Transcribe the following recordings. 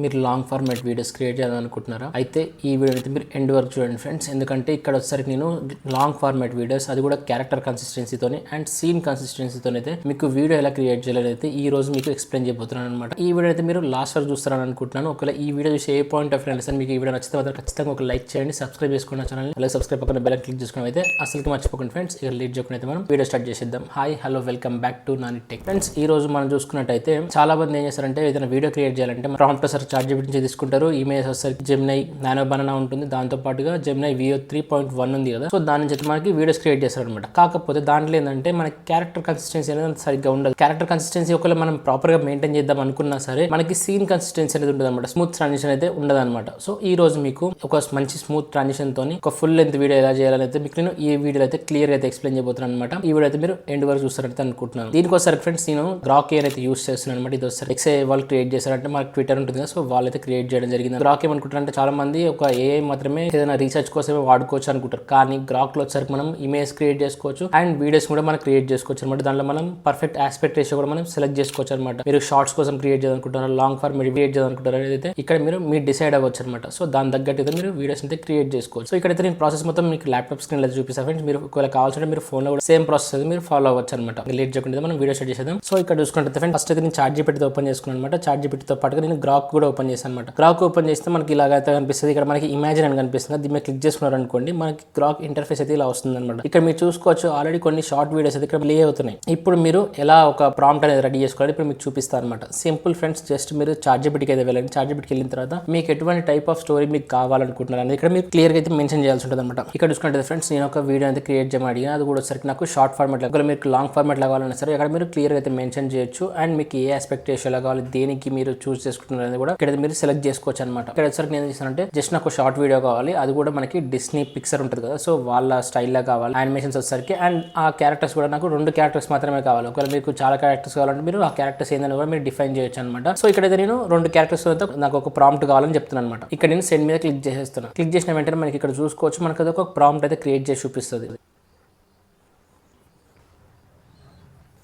మీరు long format videos create చేయాలనుకుంటున్నారా? అయితే ఈ వీడియో అయితే మీరు ఎండ్ వరకు చూడండి ఫ్రెండ్స్. ఎందుకంటే ఇక్కడ వచ్చేసరికి నేను లాంగ్ ఫార్మాట్ వీడియోస్, అది కూడా క్యారెక్టర్ కన్సిస్టెన్సీతోని అండ్ సీన్ కన్సిస్టెన్సీతో అయితే మీకు వీడియో ఎలా క్రియేట్ చేయాలని అయితే ఈ రోజు మీకు ఎక్స్ప్లెయిన్ చేయబోతున్నాను అనమాట. ఈ వీడియో అయితే మీరు లాస్ట్ వరకు చూస్తారని అనుకుంటున్నాను. ఒకవేళ ఈ వీడియో చూసి ఏ పాయింట్ ఆఫ్ వ్యూ అయినా మీకు ఈ వీడియో నచ్చితే మాత్రం ఖచ్చితంగా ఒక లైక్ చేయండి, సబ్స్క్రైబ్ చేసుకోండి ఛానల్. అలాగే సబ్స్క్రైబ్ పక్కన బెల్ క్లిక్ చేసుకుని అయితే అసలుకి మర్చిపోకండి ఫ్రెండ్స్. ఇక లేట్ చేయకుండా అయితే మనం వీడియో స్టార్ట్ చేసేద్దాం. Hi hello welcome back to Nani tech. Friends ఈ రోజు మనం చూసుకున్నట్టయితే చాలా మంది ఏం చేస్తారంటే ఏదైనా వీడియో క్రియేట్ చేయాలంటే ప్రాంప్ట్ సార్ చాట్‌జీపీటీ నుంచి తీసుకుంటారు. ఇమేజ్ వచ్చేసరికి జెమినై నానో బనానా ఉంటుంది, దాంతో పాటుగా జెమినై VO 3.1 ఉంది కదా, సో దాని నుంచి మనకి వీడియోస్ క్రియేట్ చేస్తారు అనమాట. కాకపోతే దాంట్లో ఏంటంటే మన క్యారెక్టర్ కన్సిస్టెన్సీ అనేది సరిగ్గా ఉండదు. క్యారెక్టర్ కన్సిస్టెన్సీ ఒకవేళ మనం ప్రాపర్ గా మెయింటైన్ చేద్దాం అనుకున్నా సరే మనకి సీన్ కన్సిస్టెన్సీ అనేది ఉంటుంది అనమాట. స్మూత్ ట్రాన్సిషన్ అయితే ఉండదు అనమాట. సో ఈ రోజు మీకు ఒక మంచి స్మూత్ ట్రాన్సిషన్ తోని ఒక ఫుల్ లెంత్ వీడియో ఎలా చేయాలని అయితే మీకు నేను ఈ వీడియోలో అయితే క్లియర్ గా అయితే ఎక్స్ప్లెయిన్ చేయబోతున్నాను అనమాట. ఈ వీడియో అయితే మీరు ఎండ్ వరకు చూస్తారైతే అనుకుంటున్నాను. దీనికోసం ఫ్రెండ్స్ నేను గ్రాక్ ఏర్ అయితే యూస్ చేస్తున్నాను అనమాట. ఇది వస్తారు ఎక్స్ఏ వాళ్ళు క్రియేట్ చేశారంటే మనకి ట్విట్టర్ ఉంటుంది కదా, సో వాళ్ళైతే క్రియేట్ చేయడం జరిగింది. గ్రాక్ ఏమనుకుంటారంటే చాలా మంది ఒక AI మాత్రమే ఏదైనా రీసెర్చ్ కోసమే వాడుకోవచ్చు అనుకుంటారు. కానీ గ్రాక్ లో వచ్చేసరికి మనం ఇమేజ్ క్రియేట్ చేసుకోవచ్చు అండ్ వీడియోస్ కూడా మనం క్రియేట్ చేసుకోవచ్చు అనమాట. దాంట్లో మనం పర్ఫెక్ట్ ఆస్పెక్ట్ రేషియో కూడా మనం సెలెక్ట్ చేసుకోవచ్చు అనమాట. మీరు షార్ట్స్ కోసం క్రియేట్ చేయాలనుకుంటారు, లాంగ్ ఫార్మ్ క్రియేట్ చేయాలనుకుంటారు అయితే ఇక్కడ మీరు డిసైడ్ అవ్వచ్చు అనమాట. సో దాని తగ్గట్టు అయితే మీరు వీడియోస్ అయితే క్రియేట్ చేసుకోవచ్చు. సో ఇక్కడైతే నేను ప్రాసెస్ మొత్తం మీకు ల్యాప్టాప్ స్క్రీన్ లో చూపిస్తాను ఫ్రెండ్స్. మీరు ఒకవేళ కావాల్సింటే మీరు ఫోన్ లో కూడా సేమ్ ప్రాసెస్ అయితే మీరు ఫాలో అవ్వచ్చు అనమాట. లేట్ చేయకుండా మనం వీడియో స్టార్ట్ చేద్దాం. సో ఇక్కడ చూసుకుంటే ఫ్రెండ్స్ ఫస్ట్ అయితే నేను చాట్‌జీపీటీ ఓపెన్ చేసుకున్నాను అనమాట. చాట్‌జీపీటీతో పాటుగా నేను గ్రాక్ కూడా ఓపెన్ చేశాను అనమాట. గ్రాక్ ఓపెన్ చేస్తే మనకి ఇలాగైతే కనిపిస్తుంది. ఇక్కడ మనకి ఇమాజిన్ అని కనిపిస్తుంది. దీని మీద క్లిక్ చేసుకున్నారు అనుకోండి మనకి గ్రాక్ ఇంటర్ఫేస్ అయితే ఇలా వస్తుంది అనమాట. ఇక్కడ మీరు చూసుకోవచ్చు ఆల్రెడీ కొన్ని షార్ట్ వీడియోస్ అయితే ఇక్కడ ప్లే అవుతున్నాయి. ఇప్పుడు మీరు ఎలా ఒక ప్రాంప్ట్ అనేది రెడీ చేసుకోవాలి ఇప్పుడు మీకు చూపిస్తాను అనమాట. సింపుల్ ఫ్రెండ్స్, జస్ట్ మీరు చాట్‌జీపీటీకి అయితే వెళ్ళండి. చాట్‌జీపీటీకి వెళ్ళిన తర్వాత మీకు ఎటువంటి టైప్ ఆఫ్ స్టోరీ మీకు కావాలనుకుంటున్నారు అనేది ఇక్కడ మీరు క్లియర్ గా అయితే మెన్షన్ చేయాల్సి ఉంటుంది అనమాట. ఇక్కడ చూసుకుంటే ఫ్రెండ్స్ నేను ఒక వీడియో అయితే క్రియేట్ చేయమని అడిగాను. అది కూడా వచ్చరికి నాకు షార్ట్ ఫార్మాట్ లో, మీకు లాంగ్ ఫార్మాట్ లో కావాలన్నా సరే ఇక్కడ మీరు క్లియర్ గా అయితే మెన్షన్ చేయొచ్చు. అండ్ మీకు ఏ ఆస్పెక్ట్ రేషియోలో కావాలి, దేనికి మీరు చూస్ చేసుకుంటున్నారు అనేది కూడా ఇక్కడ మీరు సెలెక్ట్ చేసుకోవచ్చు అనమాట. ఇక్కడ వచ్చరికి నేను ఏం చేస్తానంటే జస్ట్ నాకు షార్ట్ వీడియో కావాలి, అది కూడా మనకి డిస్నీ పిక్సర్ ఉంటుంది కదా, సో వాళ్ళ స్టైల్లో కావాలి. యానిమేషన్స్ వచ్చేసరికి అండ్ ఆ క్యారెక్టర్స్ కూడా నాకు 2 క్యారెక్టర్స్ మాత్రమే కావాలి. ఒకవేళ మీకు చాలా క్యారెక్టర్స్ కావాలంటే మీరు ఆ క్యారెక్టర్స్ ఏందని కూడా మీరు డిఫైన్ చేయొచ్చు అనమాట. సో ఇక్కడైతే నేను 2 క్యారెక్టర్స్ అయితే నాకు ఒక ప్రాంప్ట్ కావాలని చెప్తున్నాను అనమాట. ఇక్కడ నేను సెండ్ మీద క్లిక్ చేసేస్తున్నాను. క్లిక్ చేసిన వెంటనే మనకి ఇక్కడ చూసుకోవచ్చు మనకి అది ఒక ప్రాంప్ట్ అయితే క్రియేట్ చేసి చూపిస్తుంది.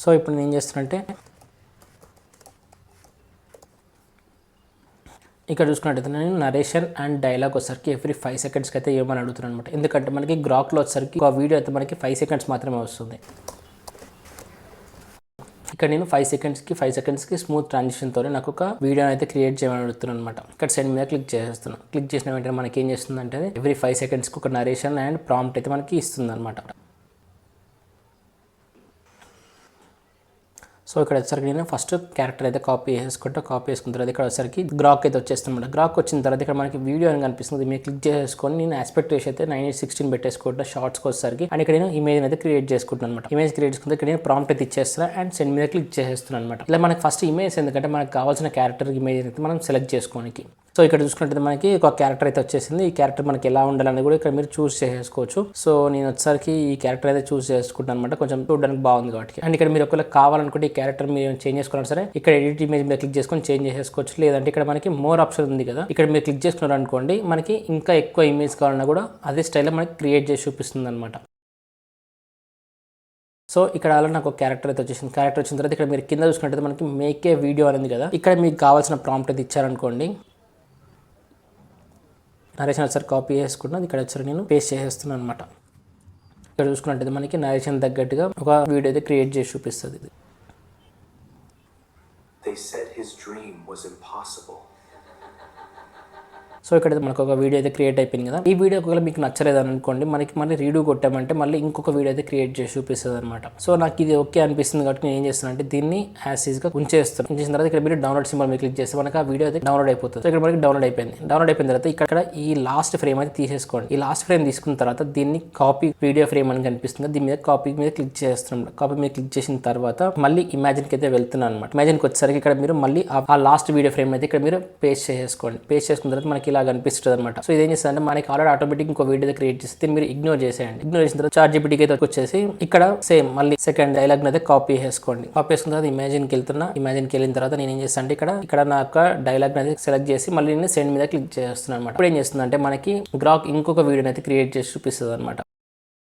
సో ఇప్పుడు నేను ఏం చేస్తానంటే ఇక్కడ చూసుకున్నట్టయితే నేను నరేషన్ అండ్ డైలాగ్ వచ్చేసరికి ఎవ్రీ 5 సెకండ్స్కి అయితే ఏమని అడుగుతున్నాను అనమాట. ఎందుకంటే మనకి గ్రాక్లో వచ్చేసరికి ఒక వీడియో అయితే మనకి 5 సెకండ్స్ మాత్రమే వస్తుంది. ఇక్కడ నేను 5 సెకండ్స్కి స్మూత్ ట్రాన్సిషన్తో నాకు ఒక వీడియో అయితే క్రియేట్ చేయమని అడుగుతున్నాను అనమాట. ఇక్కడ సెండ్ మీద క్లిక్ చేస్తున్నాను. క్లిక్ చేసిన వెంటనే మనకి ఏం చేస్తుందంటే ఎవ్రీ 5 సెకండ్స్కి ఒక నరేషన్ అండ్ ప్రాంప్ట్ అయితే మనకి ఇస్తుంది అనమాట. సో ఇక్కడ వచ్చేసరికి నేను ఫస్ట్ క్యారెక్టర్ అయితే కాపీ చేసుకుంటా. కాపీ చేసుకున్న తర్వాత ఇక్కడ వచ్చేసరికి గ్రాక్ అయితే వచ్చేస్తుంది. గ్రాక్ వచ్చిన తర్వాత ఇక్కడ మనకి వీడియో అని కనిపిస్తుంది. మీరు క్లిక్ చేసుకొని నేను ఆస్పెక్ట్ రేషియో అయితే 9:16 పెట్టేసుకుంటా షార్ట్స్కి వచ్చేసరికి. అండ్ ఇక్కడ నేను ఇమేజ్ అయితే క్రియేట్ చేసుకుంటాను అనమాట. ఇమేజ్ క్రియేట్ చేసుకుంటే ఇక్కడ నేను ప్రాంప్ట్ అయితే ఇచ్చేస్తాను అండ్ సెండ్ మీద క్లిక్ చేసేస్తున్నాను అనమాట. ఇలా మనకి ఫస్ట్ ఇమేజ్, ఎందుకంటే మనకు కావాల్సిన క్యారెక్టర్ ఇమేజ్ అయితే మనం సెలెక్ట్ చేసుకోనికి. సో ఇక్కడ చూసుకుంటే మనకి ఒక క్యారెక్టర్ అయితే వచ్చేసింది. ఈ క్యారెక్టర్ మనకి ఎలా ఉండాలని కూడా ఇక్కడ మీరు చూస్ చేసుకోవచ్చు. సో నేను వచ్చేసరికి ఈ క్యారెక్టర్ అయితే చూస్ చేసుకుంటాను అనమాట, కొంచెం చూడడానికి బాగుంది కాబట్టి. అండ్ ఇక్కడ మీరు ఒకవేళ కావాలనుకుంటే ఈ క్యారెక్టర్ మీరు చేంజ్ చేసుకోవాలి సరే ఇక్కడ ఎడిట్ ఇమేజ్ మీద క్లిక్ చేసుకొని చేంజ్ చేసుకోవచ్చు. లేదంటే ఇక్కడ మనకి మోర్ ఆప్షన్ ఉంది కదా, ఇక్కడ మీరు క్లిక్ చేసుకున్నారు అనుకోండి మనకి ఇంకా ఎక్కువ ఇమేజ్ కావాలన్నా కూడా అదే స్టైల్లో మనకి క్రియేట్ చేసి చూపిస్తుంది అనమాట. సో ఇక్కడ అలా నాకు ఒక క్యారెక్టర్ అయితే వచ్చేసింది. క్యారెక్టర్ వచ్చిన తర్వాత ఇక్కడ మీరు కింద చూసుకున్నట్టయితే మనకి మేక్ ఏ వీడియో అనేది కదా, ఇక్కడ మీకు కావాల్సిన ప్రాంప్ట్ అయితే ఇచ్చారనుకోండి. నరేషన్ వచ్చారు కాపీ చేసుకుంటున్నాను. ఇక్కడ వచ్చారు నేను పేస్ట్ చేసేస్తున్నాను అనమాట. ఇక్కడ చూసుకున్నట్టయితే మనకి నరేషన్ తగ్గట్టుగా ఒక వీడియో అయితే క్రియేట్ చేసి చూపిస్తుంది. They said his dream was impossible. So ఇక్కడ మనకు ఒక వీడియో అయితే క్రియేట్ అయిపోయింది కదా. ఈ వీడియో ఒకవేళ మీకు నచ్చలేదు అనుకోండి, మనకి మళ్ళీ రీడూ కొట్టామంటే మళ్ళీ ఇంకొక వీడియో అయితే క్రియేట్ చేసి చూపిస్తుంది అనమాట. సో నాకు ఇది ఓకే అనిపిస్తుంది కాబట్టి నేను ఏం చేస్తాను అంటే దీన్ని యాజ్ ఈజ్ గా ఉంచేస్తాను. ఉంచేసిన తర్వాత ఇక్కడ మీరు డౌన్లోడ్ సింబల్ మీద క్లిక్ చేస్తే మనకి ఆ వీడియో అయితే డౌన్లోడ్ అయిపోతుంది. సో ఇక్కడ మనకి డౌన్లోడ్ అయిపోయింది. డౌన్లోడ్ అయిపోయిన తర్వాత ఇక్కడ ఈ లాస్ట్ ఫ్రేమ్ అయితే తీసేసుకోండి. ఈ లాస్ట్ ఫ్రేమ్ తీసుకున్న తర్వాత దీన్ని కాపీ వీడియో ఫ్రేమ్ అని కనిపిస్తుంది, దీని మీద కాపీ మీద క్లిక్ చేస్తున్నాం. కాపీ మీద క్లిక్ చేసిన తర్వాత మళ్ళీ ఇమాజిన్కి అయితే వెళ్తున్నాను అనమాట. ఇమాజిన్కి వచ్చేసరికి ఇక్కడ మీరు మళ్ళీ ఆ లాస్ట్ వీడియో ఫ్రేమ్ అయితే ఇక్కడ మీరు పేస్ట్ చేసుకోండి. పేస్ట్ చేసుకున్న తర్వాత మనకి ఇలా కనిపిస్తుంది అనమాట. సో ఇదేం చేస్తుందంటే మనకి ఆల్రెడీ ఆటోమేటిక్ ఇంకో వీడియో క్రియేట్ చేస్తే మీరు ఇగ్నోర్ చేసేయండి. ఇగ్నోర్ చేసిన తర్వాత చాట్‌జీపీటీకి అయితే వచ్చేసి ఇక్కడ సేమ్ మళ్ళీ సెకండ్ డైలాగ్ అయితే కాపీ చేసుకోండి. కాపీ చేసుకున్న తర్వాత ఇమాజిన్కి వెళ్తున్నా. ఇమాజిన్కి వెళ్ళిన తర్వాత నేను ఏం చేస్తాను అంటే ఇక్కడ నా యొక్క డైలాగ్ అయితే సెలెక్ట్ చేసి మళ్ళీ నేను సెండ్ మీద క్లిక్ చేస్తున్నాను అనమాట. ఇప్పుడు ఏం చేస్తుందంటే మనకి గ్రాక్ ఇంకొక వీడియో అయితే క్రియేట్ చేసి చూపిస్తుంది అనమాట.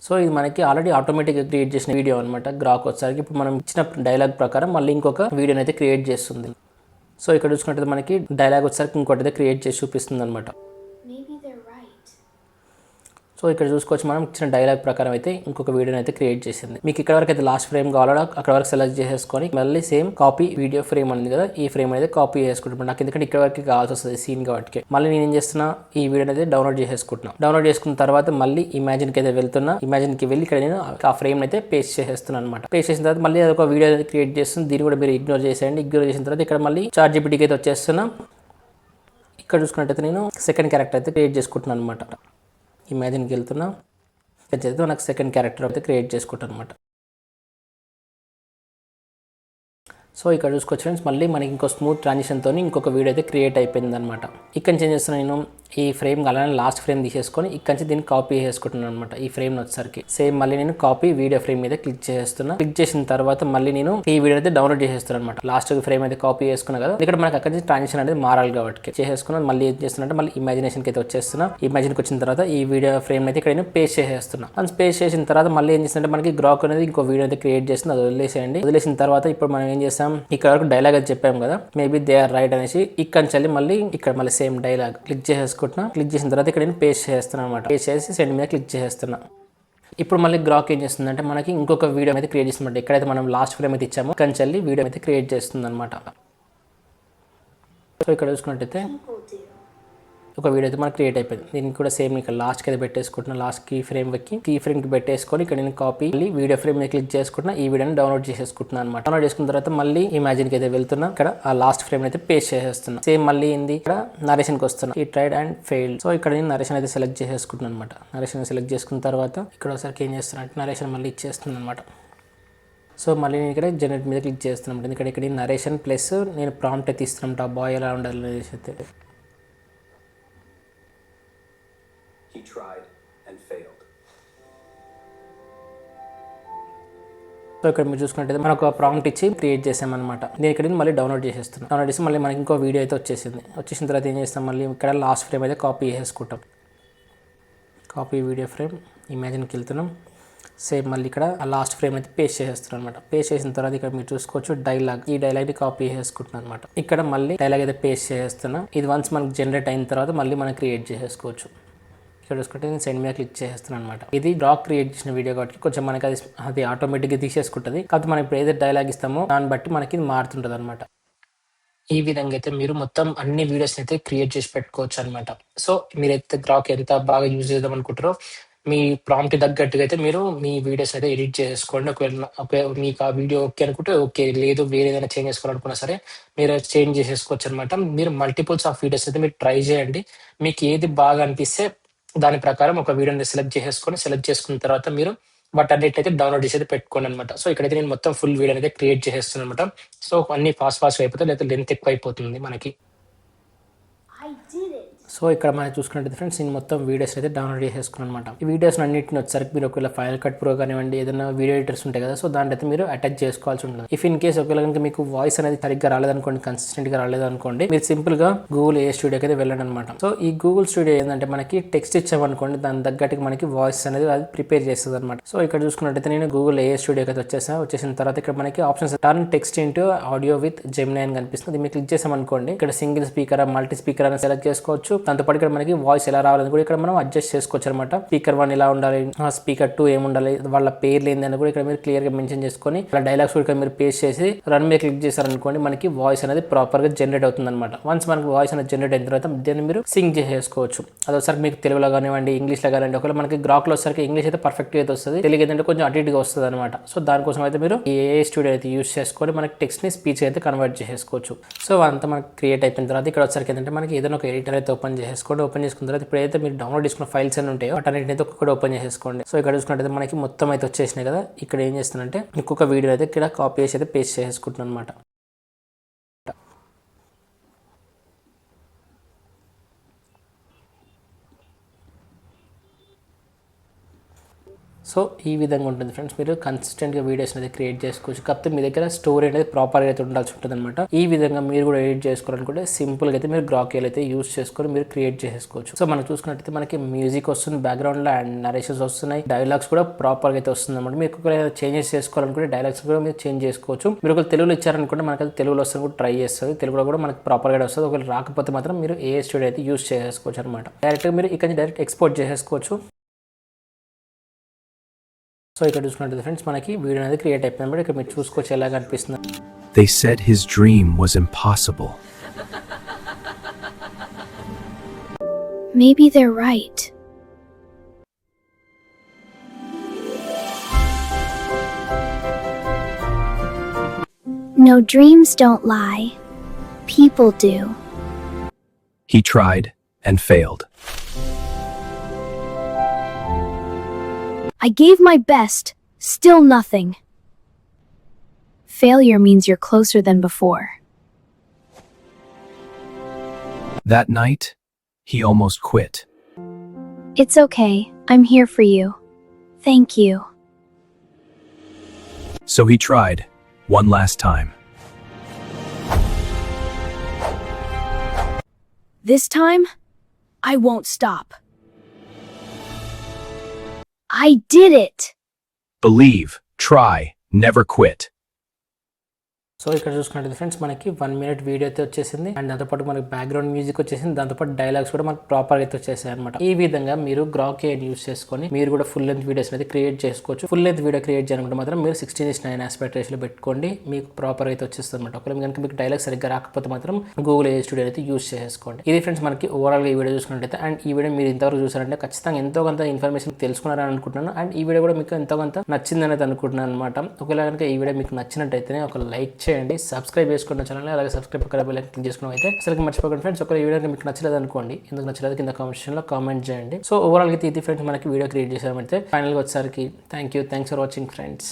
సో ఇది మనకి ఆల్రెడీ ఆటోమేటిక్గా క్రియేట్ చేసిన వీడియో అనమాట. గ్రాక్ వచ్చేసరికి ఇప్పుడు మనం ఇచ్చిన డైలాగ్ ప్రకారం మళ్ళీ ఇంకొక వీడియోని అయితే క్రియేట్ చేస్తుంది. సో ఇక్కడ చూసుకుంటే మనకి డైలాగ్ వచ్చేసరికి ఇంకోటి క్రియేట్ చేసి చూపిస్తుంది అనమాట. Maybe they're right. సో ఇక్కడ చూసుకోవచ్చు మనం ఇచ్చిన డైలాగ్ ప్రకారం అయితే ఇంకొక వీడియోని అయితే క్రియేట్ చేసింది. మీకు ఇక్కడ వరకు అయితే లాస్ట్ ఫ్రేమ్ కావాలో అక్కడ వరకు సెలెక్ట్ చేసేసుకొని మళ్ళీ సేమ్ కాపీ వీడియో ఫ్రేమ్ ఉంది కదా, ఈ ఫ్రేమ్ అయితే కాపీ చేసుకుంటున్నాను. నాకు ఎందుకంటే ఇక్కడ వరకు కావాల్సి వస్తుంది సీన్ కాబట్టి. మళ్ళీ నేను ఏం చేస్తున్నా, ఈ వీడియోని అయితే డౌన్లోడ్ చేసేసుకుంటున్నాను. డౌన్లోడ్ చేసుకున్న తర్వాత మళ్ళీ ఇమాజిన్కి అయితే వెళ్తున్నా. ఇమాజిన్కి వెళ్ళి ఇక్కడ నేను ఆ ఫ్రేమ్ అయితే పేస్ట్ చేసేస్తున్నాను అనమాట. పేస్ట్ చేసిన తర్వాత మళ్ళీ అదొక వీడియో అయితే క్రియేట్ చేస్తుంది. దీన్ని కూడా మీరు ఇగ్నోర్ చేసేయండి. ఇగ్నోర్ చేసిన తర్వాత ఇక్కడ మళ్ళీ ChatGPTకి అయితే వచ్చేస్తున్నా. ఇక్కడ చూసుకున్నట్టయితే నేను సెకండ్ క్యారెక్టర్ అయితే క్రియేట్ చేసుకుంటున్నాను అనమాట. ఇమాజిన్కి వెళ్తున్నా, ఇక్కడ నాకు సెకండ్ క్యారెక్టర్ అయితే క్రియేట్ చేసుకుంటాను అనమాట. సో ఇక్కడ చూసుకోవచ్చు ఫ్రెండ్స్, మళ్ళీ మనకి ఇంకో స్మూత్ ట్రాన్సిషన్తో ఇంకొక వీడియో అయితే క్రియేట్ అయిపోయింది అనమాట. ఇక్కడ నుంచి ఏం చేస్తున్నాను, నేను ఈ ఫ్రేమ్ అలానే లాస్ట్ ఫ్రేమ్ తీసేసుకొని ఇక్కడ నుంచి దీన్ని కాపీ చేసుకుంటున్నాను అనమాట. ఈ ఫ్రేమ్ వచ్చేసరికి సేమ్ మళ్ళీ నేను కాపీ వీడియో ఫ్రేమ్ మీద క్లిక్ చేస్తున్నా. క్లిక్ చేసిన తర్వాత మళ్ళీ నేను ఈ వీడియో అయితే డౌన్లోడ్ చేసేస్తాను అనమాట. లాస్ట్ ఫ్రేమ్ అయితే కాపీ చేసుకున్నా కదా, ఇక్కడ మనకి అక్కడ నుంచి ట్రాన్సిషన్ అనేది మారాలి కాబట్టి చేసేసుకున్నాను. మళ్ళీ ఏం చేస్తున్నా, మళ్ళీ ఇమాజినేషన్కి అయితే వచ్చేస్తున్నా. ఇమాజిన్కి వచ్చిన తర్వాత ఈ వీడియో ఫ్రేమ్ అయితే ఇక్కడ నేను పేస్ట్ చేసేస్తున్నా. అది పేస్ట్ చేసిన తర్వాత మళ్ళీ ఏం చేస్తుంటే మనకి గ్రాక్ అనేది ఇంకో వీడియో అయితే క్రియేట్ చేస్తుంది. అది వదిలేసేయండి. వదిలేసిన తర్వాత ఇప్పుడు మనం ఏం చేస్తాం, ఇక్కడ వరకు డైలాగ్ అయితే చెప్పాము కదా, మేబీ దే ఆర్ రైట్ అనేసి ఇక్కడ నుంచి మళ్ళీ ఇక్కడ మళ్ళీ సేమ్ డైలాగ్ క్లిక్ చేసేసుకుంటున్నా. క్లిక్ చేసిన తర్వాత ఇక్కడ నేను పేస్ట్ చేస్తున్నాను అనమాట. పేస్ట్ చేసి సెండ్ మీద క్లిక్ చేస్తున్నా. ఇప్పుడు మళ్ళీ గ్రాక్ ఏం చేస్తుందంటే మనకి ఇంకొక వీడియో అయితే క్రియేట్ చేస్తుంది. ఎక్కడైతే మనం లాస్ట్ ఫ్రేమ్ అయితే ఇచ్చామో ఇక్కడ నుంచి వీడియో అయితే క్రియేట్ చేస్తుంది అనమాట. సో ఇక్కడ చూసుకున్నట్టయితే People do. ఒక వీడియో అయితే మనకు క్రియేట్ అయిపోయింది. దీనికి కూడా సేమ్ ఇక్కడ లాస్ట్కి అయితే పెట్టేసుకుంటున్నా. లాస్ట్ కీ ఫ్రేమ్కి పెట్టేసుకొని ఇక్కడ నేను కాపీ వీడియో ఫ్రేమ్ మీద క్లిక్ చేసుకుంటున్నా. ఈ వీడియోని డౌన్లోడ్ చేసేసుకుంటున్నాను అనమాట. డౌన్లోడ్ చేసుకున్న తర్వాత మళ్ళీ ఇమాజిన్కి అయితే వెళ్తున్నా. ఇక్కడ ఆ లాస్ట్ ఫ్రేమ్ అయితే పేస్ట్ చేసేస్తున్నా. సేమ్ మళ్ళీ ఏంది ఇక్కడ నరేషన్కి వస్తున్నా. ఈ ట్రైడ్ అండ్ ఫెయిల్. సో ఇక్కడ నేను నరేషన్ అయితే సెలెక్ట్ చేసేసుకుంటున్నాను అనమాట. నరేషన్ సెలెక్ట్ చేసుకున్న తర్వాత ఇక్కడ ఒకసారి ఏం చేస్తున్నా అంటే నరేషన్ మళ్ళీ ఇచ్చేస్తున్నాను అనమాట. సో మళ్ళీ నేను ఇక్కడ జనరేట్ మీద క్లిక్ చేస్తున్నాను. ఎందుకంటే ఇక్కడ నరేషన్ ప్లస్ నేను ప్రాంప్ట్ అయితే ఇస్తున్నాను, ఆ బాయ్ ఎలా ఉండాలి అనేసి అయితే. He tried and failed. So ఇక్కడ మీరు చూసుకుంటే మనం ఒక ప్రాంప్ట్ ఇచ్చి క్రియేట్ చేసామన్నమాట. నేను ఇక్కడ మళ్ళీ డౌన్లోడ్ చేసేస్తున్నాను. డౌన్లోడ్ చేసి మళ్ళీ మనకి ఇంకో వీడియో అయితే వచ్చేసింది. వచ్చేసిన తర్వాత ఏం చేస్తాం, మళ్ళీ ఇక్కడ లాస్ట్ ఫ్రేమ్ అయితే కాపీ చేసుకుంటాం. కాపీ వీడియో ఫ్రేమ్ ఇమాజిన్కి వెళ్తున్నాం. సేమ్ మళ్ళీ ఇక్కడ లాస్ట్ ఫ్రేమ్ అయితే పేస్ట్ చేసేస్తున్నాను అనమాట. పేస్ట్ చేసిన తర్వాత ఇక్కడ మీరు చూసుకోవచ్చు డైలాగ్, ఈ డైలాగ్ని కాపీ చేసుకుంటున్నాను అనమాట. ఇక్కడ మళ్ళీ డైలాగ్ అయితే పేస్ట్ చేస్తున్నా. ఇది వన్స్ మనకి జనరేట్ అయిన తర్వాత మళ్ళీ మనం క్రియేట్ చేసేసుకోవచ్చు. ఇక్కడ చూసుకుంటే నేను సెండ్ మీద క్లిక్ చేస్తాను అనమాట. ఇది గ్రాక్ క్రియేట్ చేసిన వీడియో కాబట్టి కొంచెం మనకి అది ఆటోమేటిక్గా తీసేసుకుంటుంది. కాకపోతే మనం ఇప్పుడు ఏదైతే డైలాగ్ ఇస్తామో దాన్ని బట్టి మనకి మారుతుంటుంది అనమాట. ఈ విధంగా అయితే మీరు మొత్తం అన్ని వీడియోస్ అయితే క్రియేట్ చేసి పెట్టుకోవచ్చు అనమాట. సో మీరైతే గ్రాక్ ఎంత బాగా యూజ్ చేద్దాం అనుకుంటారో మీ ప్రాంప్ట్ తగ్గట్టుగా అయితే మీరు మీ వీడియోస్ అయితే ఎడిట్ చేసుకోండి. ఒకవేళ మీకు ఆ వీడియో ఓకే అనుకుంటే ఓకే, లేదు వేరే ఏదైనా చేంజ్ చేసుకోవాలనుకున్నా సరే మీరు చేంజ్ చేసేసుకోవచ్చు అనమాట. మీరు మల్టిపుల్స్ ఆఫ్ వీడియోస్ అయితే మీరు ట్రై చేయండి. మీకు ఏది బాగా అనిపిస్తే దాని ప్రకారం ఒక వీడియోని సెలెక్ట్ చేసుకున్న తర్వాత మీరు వాటన్నిటి అయితే డౌన్లోడ్ చేసి అయితే పెట్టుకోండి అనమాట. సో ఇక్కడైతే నేను మొత్తం ఫుల్ వీడియో అయితే క్రియేట్ చేసేస్తున్నాను అనమాట. సో అన్ని ఫాస్ట్ అయిపోతాయి, లేకపోతే లెంత్ ఎక్కువ అయిపోతుంది మనకి. I did it. సో ఇక్కడ మనం చూసుకున్నట్టు ఫ్రెండ్స్ నేను మొత్తం వీడియోస్ అయితే డౌన్లోడ్ చేసేసుకున్నాను అనమాట. ఈ వీడియోస్ అన్నింటిని వచ్చేసరికి మీరు ఒకవేళ ఫైనల్ కట్ ప్రో కానివ్వండి, ఏదైనా వీడియో ఎడిటర్స్ ఉంటాయి కదా, సో దాంట్లో అయితే మీరు అటాచ్ చేసుకోవాల్సి ఉంటుంది. ఇఫ్ ఇన్ కేస్ ఒకవేళ కనుక మీకు వాయిస్ అనేది సరిగ్గా రాలేదనుకోండి, కన్సిస్టెంట్గా రాలేదనుకోండి, మీరు సింపుల్గా గూగుల్ ఏ స్టూడియోకి అయితే వెళ్ళండి అనమాట. సో ఈ గూగుల్ స్టూడియో ఏంటంటే మనకి టెక్స్ట్ ఇచ్చామనుకోండి, దాని తగ్గట్టుగా మనకి వాయిస్ అనేది అది ప్రిపేర్ చేస్తుంది అనమాట. సో ఇక్కడ చూసుకున్నట్టయితే నేను గూగుల్ ఏ స్టూడియోకి అయితే వచ్చేసిన తర్వాత ఇక్కడ మనకి options turn text into audio with Gemini అని కనిపిస్తుంది. మీరు క్లిక్ చేసామనుకోండి, ఇక్కడ సింగిల్ స్పీకర్, మల్టీ స్పీకర్ అని సెలెక్ట్ చేసుకోవచ్చు. దాంతోపాటు ఇక్కడ మనకి వాయిస్ ఎలా రావాలని కూడా ఇక్కడ మనం అడ్జస్ట్ చేసుకోవచ్చు అనమాట. స్పీకర్ 1 ఎలా ఉండాలి, స్పీకర్ 2 ఏముండాలి, వాళ్ళ పేర్లు ఏందని కూడా ఇక్కడ మీరు క్లియర్ గా మెన్షన్ చేసుకొని అలా డైలాగ్స్ కూడా మీరు పేస్ట్ చేసి రన్ మీద క్లిక్ చేశారనుకోండి, మనకి వాయిస్ అనేది ప్రాపర్ గా జనరేట్ అవుతుంది అనమాట. వన్స్ మనకి వాయిస్ అనేది జనరేట్ అయిన తర్వాత దీన్ని మీరు సింగ్ చేసేసుకోవచ్చు. అదొకసారి మీకు తెలుగులో కానివ్వండి, ఇంగ్లీష్ లో కానివ్వండి. ఒకవేళ మనకి గ్రాక్ లో వచ్చేసరికి ఇంగ్లీష్ అయితే పర్ఫెక్ట్ అయితే వస్తుంది, తెలుగు ఏంటంటే కొంచెం అటు ఇటుగా వస్తుంది అనమాట. సో దానికోసం అయితే మీరు ఏ స్టూడియో అయితే యూస్ చేసుకొని మనకి టెక్స్ట్ ని స్పీచ్ అయితే కన్వర్ట్ చేసేసుకోవచ్చు. సో అంతా మనకి క్రియేట్ అయిపోయిన తర్వాత ఇక్కడ వచ్చేసరికి ఏంటంటే మనకి ఏదైనా ఒక ఎడిటర్ అయితే ఓపెన్ చేసుకున్న తర్వాత ఇప్పుడైతే మీరు డౌన్లోడ్ చేసుకున్న ఫైల్స్ అని ఉంటాయో వాటన్నిటిని ఒక్కొక్కటి ఓపెన్ చేసేసుకోండి. సో ఇక్కడ చూసుకున్నట్టయితే మనకి మొత్తం అయితే వచ్చేసినాయి కదా. ఇక్కడ ఏం చేస్తానంటే ఇంకొక వీడియో అయితే ఇక్కడ కాపీ చేసి అయితే పేస్ట్ చేసుకుంటున్నాను అనమాట. సో ఈ విధంగా ఉంటుంది ఫ్రెండ్స్. మీరు కన్సిస్టెంట్గా వీడియోస్ అనేది క్రియేట్ చేసుకోవచ్చు. కాకపోతే మీ దగ్గర స్టోరీ అనేది ప్రాపర్గా అయితే ఉండాల్సి ఉంటుంది అనమాట. ఈ విధంగా మీరు కూడా ఎడిట్ చేసుకోవాలనుకుంటే సింపుల్గా అయితే మీరు గ్రాకేల్ అయితే యూస్ చేసుకొని మీరు క్రియేట్ చేసుకోవచ్చు. సో మనం చూసుకున్నట్టయితే మనకి మ్యూజిక్ వస్తుంది బ్యాక్గ్రౌండ్లో అండ్ నరేషన్స్ వస్తున్నాయి, డైలాగ్స్ కూడా ప్రాపర్గా అయితే వస్తుంది అనమాట. మీకు ఒకవేళ చేంజెస్ చేసుకోవాలనుకుంటే డైలాగ్స్ కూడా మీరు చేంజ్ చేసుకోవచ్చు. మీరు ఒకవేళ తెలుగులో ఇచ్చారనుకుంటే మనకి తెలుగులో వస్తుంది కూడా ట్రై చేస్తుంది, తెలుగులో కూడా మనకి ప్రాపర్గా వస్తుంది. ఒకవేళ రాకపోతే మాత్రం మీరు ఏ స్టూడియో అయితే యూస్ చేసుకోవచ్చు అనమాట. డైరెక్ట్గా మీరు ఇక్కడ డైరెక్ట్ ఎక్స్పోర్ట్ చేసేసుకోవచ్చు. సో ఇక్కడ చూసుకున్నట్టు ఫ్రెండ్స్ మనకి వీడియో అనేది క్రియేట్ అయిపోయింది. ఇక్కడ మీరు చూసుకోవచ్చు ఎలా కనిపిస్తుంది. They said his dream was impossible. Maybe they're right. No, dreams don't lie. People do. He tried and failed. I gave my best, still nothing. Failure means you're closer than before. That night, he almost quit. It's okay, I'm here for you. Thank you. So he tried one last time. This time, I won't stop. I did it! Believe, try, never quit. So ఇక్కడ చూసుకున్నట్టు friends మనకి 1 minute video అయితే వచ్చేసింది and దాంతోపాటు మనకి background music వచ్చేసింది, దాంతోపాటు dialogues కూడా మనకి ప్రాపర్ అయితే వచ్చేసాయి అనమాట. ఈ విధంగా మీరు గ్రాకేల్ యూస్ చేసుకొని మీరు కూడా ఫుల్ లెంత్ వీడియోస్ అయితే క్రియేట్ చేసుకోవచ్చు. ఫుల్ లెంత్ వీడియో క్రియేట్ చేయాలనుకుంటే మాత్రం మీరు 16:9 ఆస్పెక్ట్ రేషియోలో పెట్టుకోండి, మీకు ప్రాపర్ అయితే వచ్చేస్తుంది అనమాట. ఒకవేళ కనుక మీకు డైలాగ్ సరిగ్గా రాకపోతే మాత్రం గూగుల్ ఏ స్టూడియో అయితే యూస్ చేసుకోండి. ఇది ఫ్రెండ్స్ మనకి ఓవరాల్గా ఈ వీడియో చూసుకున్నట్టయితే. అండ్ ఈ వీడియో మీరు ఇంతవరకు చూసారంటే ఖచ్చితంగా ఎంతో కొంత ఇన్ఫర్మేషన్ తెలుసుకున్నారని అనుకుంటున్నాను. అండ్ ఈ వీడియో కూడా మీకు ఎంతో కొంత నచ్చింది అనేది అనుకుంటున్నాను అనమాట. ఒకవేళ కనుక ఈ వీడియో మీకు నచ్చినట్టయితే ఒక లైక్ చేయండి, సబ్స్క్రైబ్ చేసుకున్న ఛానల్ అలాగే సబ్స్క్రైబ్ పక్కన బెల్ ఐకాన్ క్లిక్ చేసుకోవడం అయితే అసలు మర్చిపోకండి ఫ్రెండ్స్. ఒకవేళ ఈ వీడియో మీకు నచ్చలేదు అనుకోండి, ఎందుకు నచ్చలేదు కింద కామెంట్ సెక్షన్లో కామెంట్ చేయండి. సో ఓవరాల్గా అయితే ఇది ఫ్రెండ్స్ మనకి వీడియో క్రియేట్ చేసామంటే ఫైనల్గా వచ్చేసరికి థ్యాంక్స్ ఫర్ వాచింగ్ ఫ్రెండ్స్.